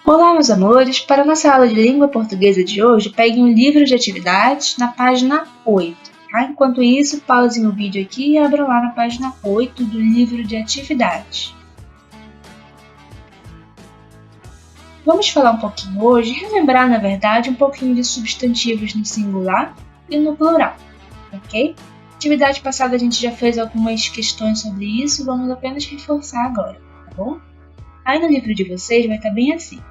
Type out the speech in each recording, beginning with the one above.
Olá, meus amores! Para a nossa aula de língua portuguesa de hoje, peguem o livro de atividades na página 8. Tá? Enquanto isso, pausem o vídeo aqui e abram lá na página 8 do livro de atividades. Vamos falar um pouquinho hoje, relembrar, na verdade, um pouquinho de substantivos no singular e no plural, ok? Atividade passada a gente já fez algumas questões sobre isso, vamos apenas reforçar agora, tá bom? Aí no livro de vocês vai estar bem assim.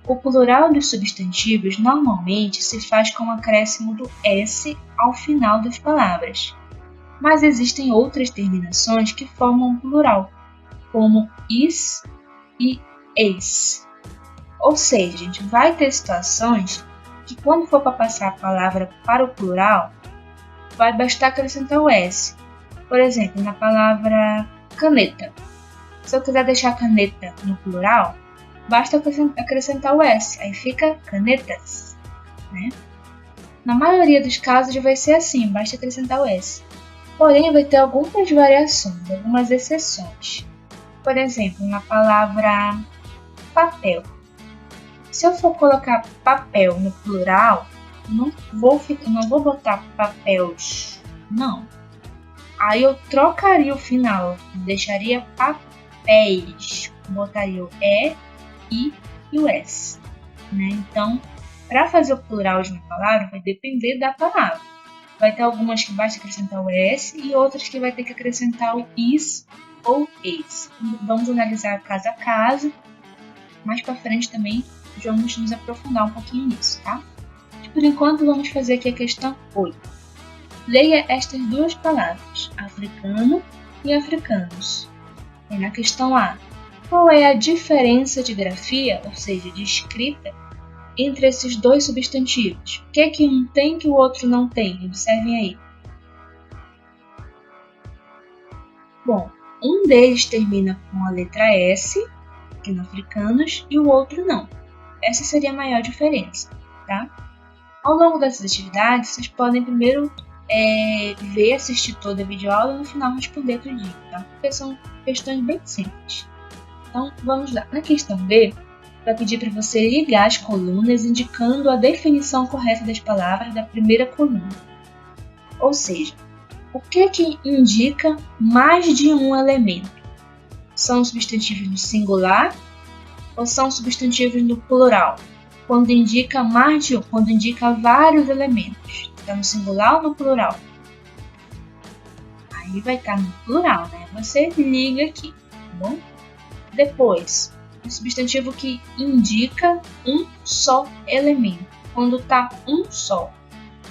O plural dos substantivos normalmente se faz com o acréscimo do S ao final das palavras, mas existem outras terminações que formam um plural, como is e eis. Ou seja, a gente vai ter situações que quando for para passar a palavra para o plural, vai bastar acrescentar o S. Por exemplo, na palavra caneta. Se eu quiser deixar caneta no plural, basta acrescentar o S, aí fica canetas, né? Na maioria dos casos vai ser assim, basta acrescentar o S. Porém, vai ter algumas variações, algumas exceções. Por exemplo, na palavra papel. Se eu for colocar papel no plural, não vou botar papéis, não. Aí eu trocaria o final, deixaria papéis, botaria o E, I e o S. Né? Então, para fazer o plural de uma palavra, vai depender da palavra. Vai ter algumas que basta acrescentar o S e outras que vai ter que acrescentar o is ou eis. Vamos analisar caso a caso. Mais para frente também vamos nos aprofundar um pouquinho nisso, tá? Por enquanto, vamos fazer aqui a questão 8. Leia estas duas palavras, africano e africanos. E na questão A, qual é a diferença de grafia, ou seja, de escrita, entre esses dois substantivos? O que é que um tem que o outro não tem? Observem aí. Bom, um deles termina com a letra S, aqui no africanos, e o outro não. Essa seria a maior diferença, tá? Ao longo dessas atividades, vocês podem primeiro ver, assistir toda a videoaula e no final responder tudinho, tá? Porque são questões bem simples. Então, vamos lá. Na questão B, vai pedir para você ligar as colunas indicando a definição correta das palavras da primeira coluna. Ou seja, o que indica mais de um elemento? São substantivos no singular ou são substantivos no plural? Quando indica mais de um, quando indica vários elementos. Está no singular ou no plural? Aí vai estar no plural, né? Você liga aqui, tá bom? Depois, um substantivo que indica um só elemento. Quando está um só,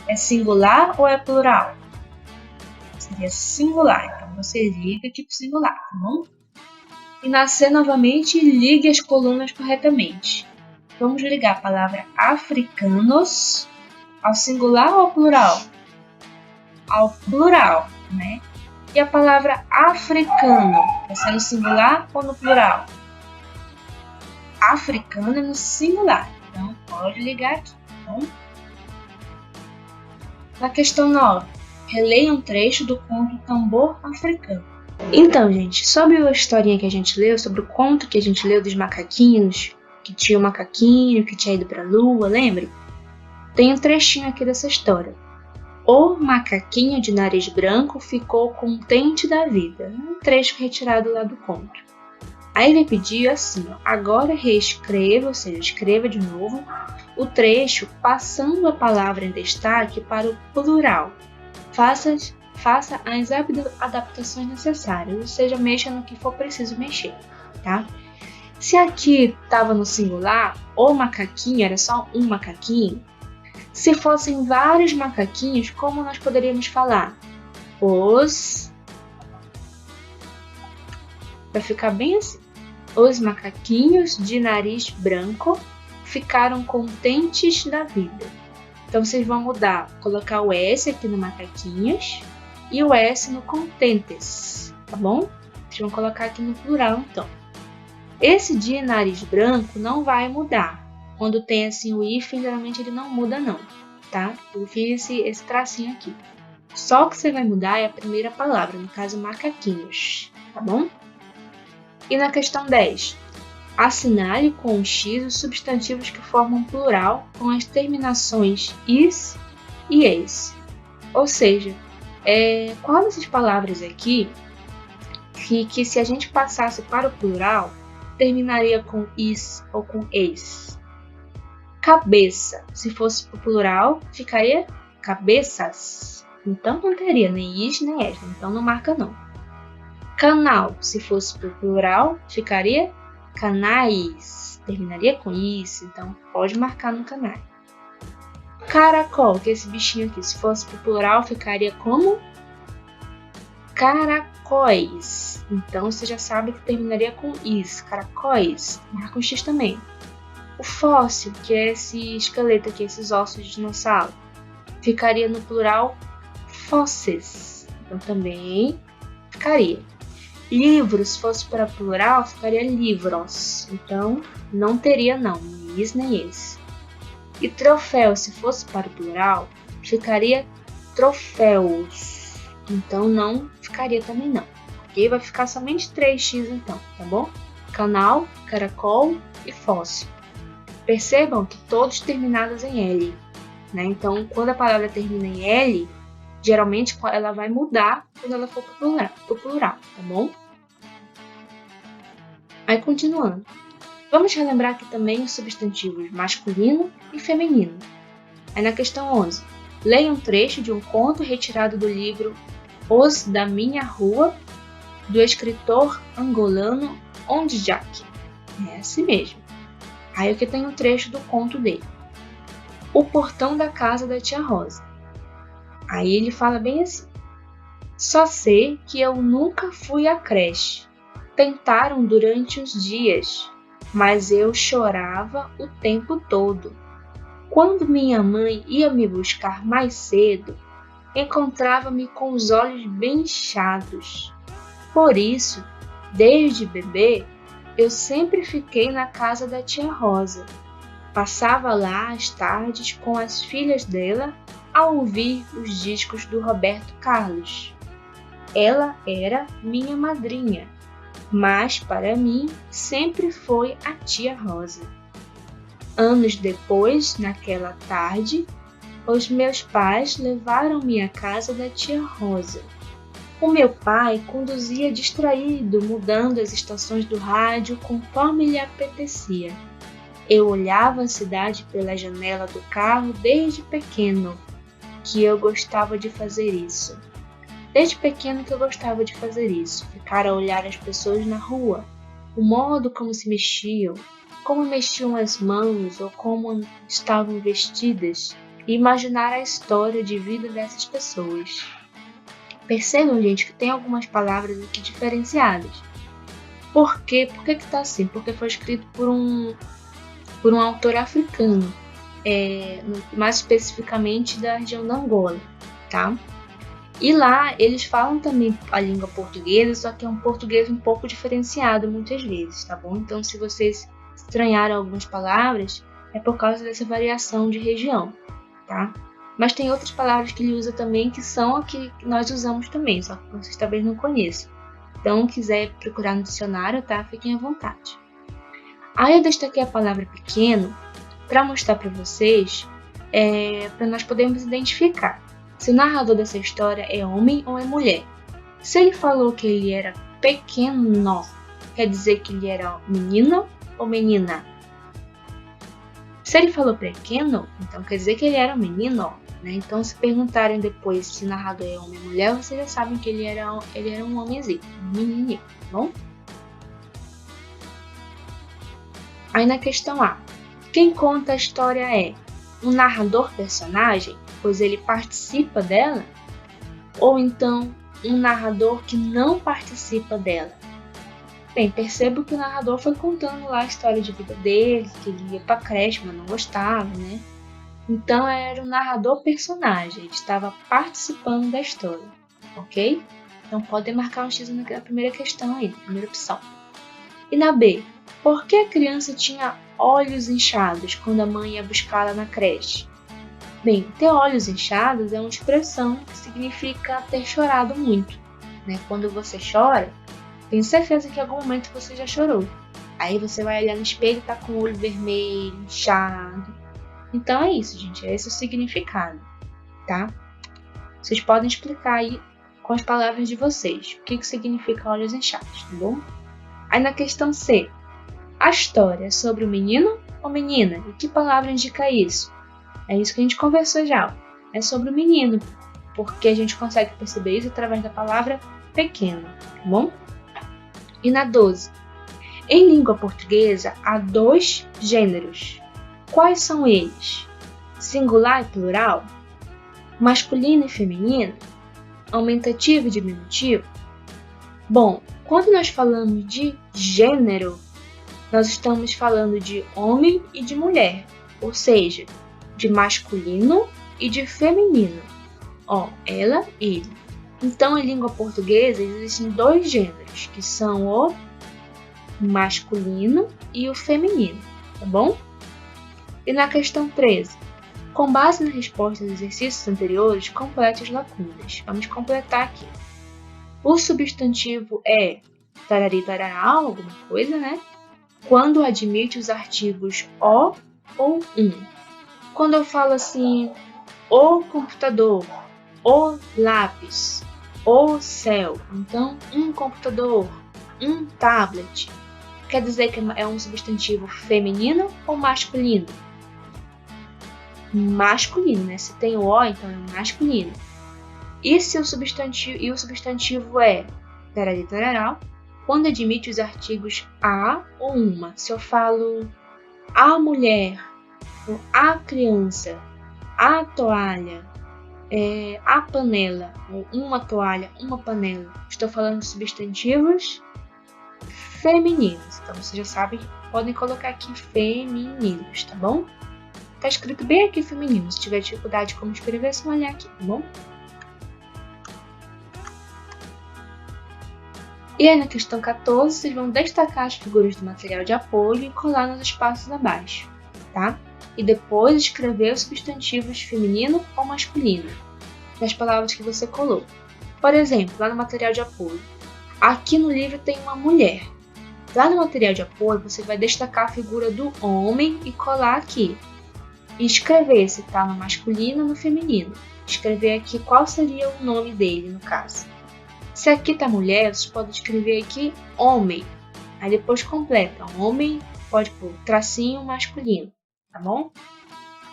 é singular ou é plural? Seria singular, então você liga aqui para o singular, tá bom? E na C, novamente, ligue as colunas corretamente. Vamos ligar a palavra africanos ao singular ou ao plural? Ao plural, né? E a palavra africano, vai ser no singular ou no plural? Africano é no singular, então pode ligar aqui, tá bom? Na questão 9, releia um trecho do conto Tambor Africano. Então, gente, sobre a historinha que a gente leu, sobre o conto que a gente leu dos macaquinhos, que tinha um macaquinho que tinha ido para a lua, lembra? Tem um trechinho aqui dessa história. O macaquinho de nariz branco ficou contente da vida. Um trecho retirado lá do conto. Aí ele pediu assim, ó, agora reescreva, ou seja, escreva de novo o trecho passando a palavra em destaque para o plural. Faça as adaptações necessárias, ou seja, mexa no que for preciso mexer, tá? Se aqui estava no singular, o macaquinho era só um macaquinho, se fossem vários macaquinhos, como nós poderíamos falar? Vai ficar bem assim. Os macaquinhos de nariz branco ficaram contentes da vida. Então, vocês vão mudar, colocar o S aqui no macaquinhos e o S no contentes, tá bom? Vocês vão colocar aqui no plural, então. Esse de nariz branco não vai mudar. Quando tem assim o hífen, geralmente ele não muda não, tá? Eu fiz esse tracinho aqui. Só o que você vai mudar é a primeira palavra, no caso macaquinhos, tá bom? E na questão 10, Assinale com um X os substantivos que formam plural com as terminações is e eis. Ou seja, qual dessas palavras aqui que se a gente passasse para o plural, terminaria com is ou com eis? Cabeça, se fosse para o plural, ficaria cabeças. Então não teria nem is nem es, então não marca não. Canal, se fosse para o plural, ficaria canais. Terminaria com isso, então pode marcar no canal. Caracol, que é esse bichinho aqui, se fosse para o plural, ficaria como caracóis. Então você já sabe que terminaria com is, caracóis. Marca um X também. O fóssil, que é esse esqueleto aqui, esses ossos de dinossauro, ficaria no plural fósseis. Então também ficaria. Livro, se fosse para plural, ficaria livros. Então não teria não, nem is nem esse. E troféu, se fosse para o plural, ficaria troféus. Então não ficaria também não. Ok? Vai ficar somente 3x então, tá bom? Canal, caracol e fóssil. Percebam que todos terminados em L, né? Então, quando a palavra termina em L, geralmente ela vai mudar quando ela for para o plural, tá bom? Aí, continuando. Vamos relembrar aqui também os substantivos masculino e feminino. Aí, na questão 11. Leia um trecho de um conto retirado do livro Os da Minha Rua, do escritor angolano Ondjak. É assim mesmo. Aí aqui tem um trecho do conto dele. O portão da casa da tia Rosa. Aí ele fala bem assim. Só sei que eu nunca fui à creche. Tentaram durante uns dias, mas eu chorava o tempo todo. Quando minha mãe ia me buscar mais cedo, encontrava-me com os olhos bem inchados. Por isso, desde bebê, eu sempre fiquei na casa da tia Rosa. Passava lá às tardes com as filhas dela a ouvir os discos do Roberto Carlos. Ela era minha madrinha, mas para mim sempre foi a tia Rosa. Anos depois, naquela tarde, os meus pais levaram-me à casa da tia Rosa. O meu pai conduzia distraído, mudando as estações do rádio conforme lhe apetecia. Eu olhava a cidade pela janela do carro desde pequeno, que eu gostava de fazer isso. Ficar a olhar as pessoas na rua, o modo como se mexiam, como mexiam as mãos ou como estavam vestidas, e imaginar a história de vida dessas pessoas. Percebam, gente, que tem algumas palavras aqui diferenciadas. Por quê? Por que está assim? Porque foi escrito por um autor africano, mais especificamente da região da Angola, tá? E lá eles falam também a língua portuguesa, só que é um português um pouco diferenciado muitas vezes, tá bom? Então, se vocês estranharam algumas palavras, é por causa dessa variação de região, tá? Mas tem outras palavras que ele usa também que são a que nós usamos também, só que vocês talvez não conheçam. Então, quiser procurar no dicionário, tá? Fiquem à vontade. Aí eu destaquei a palavra pequeno para mostrar para vocês, para nós podermos identificar se o narrador dessa história é homem ou é mulher. Se ele falou que ele era pequeno, quer dizer que ele era menino ou menina? Se ele falou pequeno, então quer dizer que ele era um menino, né? Então, se perguntarem depois se o narrador é homem ou mulher, vocês já sabem que ele era um homenzinho, um menininho, tá bom? Aí na questão A, quem conta a história é um narrador personagem, pois ele participa dela, ou então um narrador que não participa dela? Bem, percebo que o narrador foi contando lá a história de vida dele, que ele ia pra creche, mas não gostava, né? Então era um narrador personagem, ele estava participando da história, ok? Então podem marcar um X na primeira questão aí, na primeira opção. E na B, por que a criança tinha olhos inchados quando a mãe ia buscá-la na creche? Bem, ter olhos inchados é uma expressão que significa ter chorado muito, né? Quando você chora, tenho certeza que em algum momento você já chorou. Aí você vai olhar no espelho e tá com o olho vermelho, inchado. Então é isso, gente. É esse o significado, tá? Vocês podem explicar aí com as palavras de vocês o que significa olhos inchados, tá bom? Aí na questão C, a história é sobre o menino ou menina? E que palavra indica isso? É isso que a gente conversou já. É sobre o menino, porque a gente consegue perceber isso através da palavra pequeno, tá bom? E na 12, em língua portuguesa há 2 gêneros. Quais são eles? Singular e plural? Masculino e feminino? Aumentativo e diminutivo? Bom, quando nós falamos de gênero, nós estamos falando de homem e de mulher, ou seja, de masculino e de feminino. Ó, ela, ele. Então, em língua portuguesa, existem 2 gêneros, que são o masculino e o feminino, tá bom? E na questão 13, com base na resposta dos exercícios anteriores, complete as lacunas. Vamos completar aqui. O substantivo é tarari, tarará, alguma coisa, né? Quando admite os artigos o ou um. Quando eu falo assim, o computador, o lápis, o céu, então um computador, um tablet, quer dizer que é um substantivo feminino ou masculino? Masculino, né? Se tem o O, então é masculino. E se o substantivo é tarari, tarará, quando admite os artigos a ou uma. Se eu falo a mulher, a criança, a toalha, a panela, ou uma toalha, uma panela, estou falando de substantivos femininos. Então vocês já sabem, podem colocar aqui femininos, tá bom? Tá escrito bem aqui feminino. Se tiver dificuldade como escrever, é só olhar aqui, tá bom? E aí na questão 14, vocês vão destacar as figuras do material de apoio e colar nos espaços abaixo, tá? E depois escrever os substantivos feminino ou masculino nas palavras que você colou. Por exemplo, lá no material de apoio, aqui no livro tem uma mulher. Lá no material de apoio, você vai destacar a figura do homem e colar aqui. E escrever se está no masculino ou no feminino. Escrever aqui qual seria o nome dele, no caso. Se aqui tá mulher, você pode escrever aqui homem. Aí depois completa. Homem, pode pôr tracinho masculino, tá bom?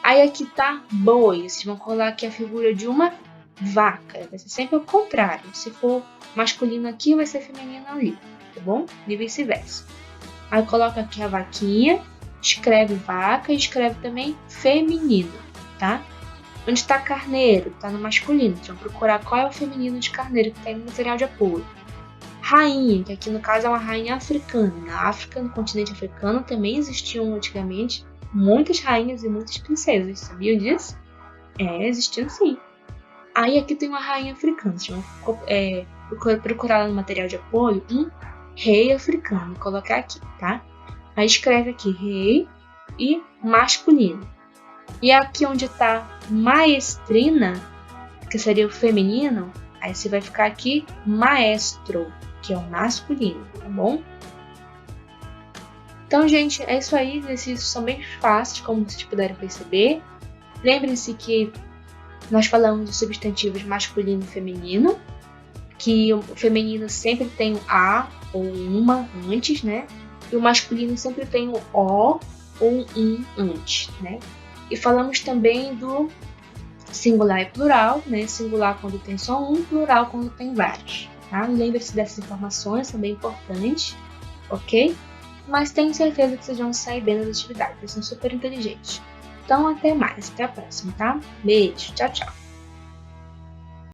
Aí aqui tá boi. Vocês vão colar aqui a figura de uma vaca. Vai ser sempre o contrário. Se for masculino aqui, vai ser feminino ali, tá bom? E vice-versa. Aí coloca aqui a vaquinha, escreve vaca e escreve também feminino, tá? Onde está carneiro? Está no masculino. Então, procurar qual é o feminino de carneiro que tem no material de apoio. Rainha, que aqui no caso é uma rainha africana. Na África, no continente africano, também existiam antigamente muitas rainhas e muitas princesas. Sabiam disso? Existiam sim. Aí aqui tem uma rainha africana. Vocês vão procurar no material de apoio um rei africano. Vou colocar aqui, tá? Aí escreve aqui rei e masculino. E aqui onde está maestrina, que seria o feminino, aí você vai ficar aqui maestro, que é o masculino, tá bom? Então, gente, é isso aí. Os exercícios são bem fáceis, como vocês puderam perceber. Lembrem-se que nós falamos de substantivos masculino e feminino, que o feminino sempre tem o a ou uma antes, né? E o masculino sempre tem o o ou um antes, né? E falamos também do singular e plural, né? Singular quando tem só um, plural quando tem vários, tá? Lembre-se dessas informações, são bem importantes, ok? Mas tenho certeza que vocês vão sair bem das atividades, vocês são super inteligentes. Então, até mais, até a próxima, tá? Beijo, tchau, tchau!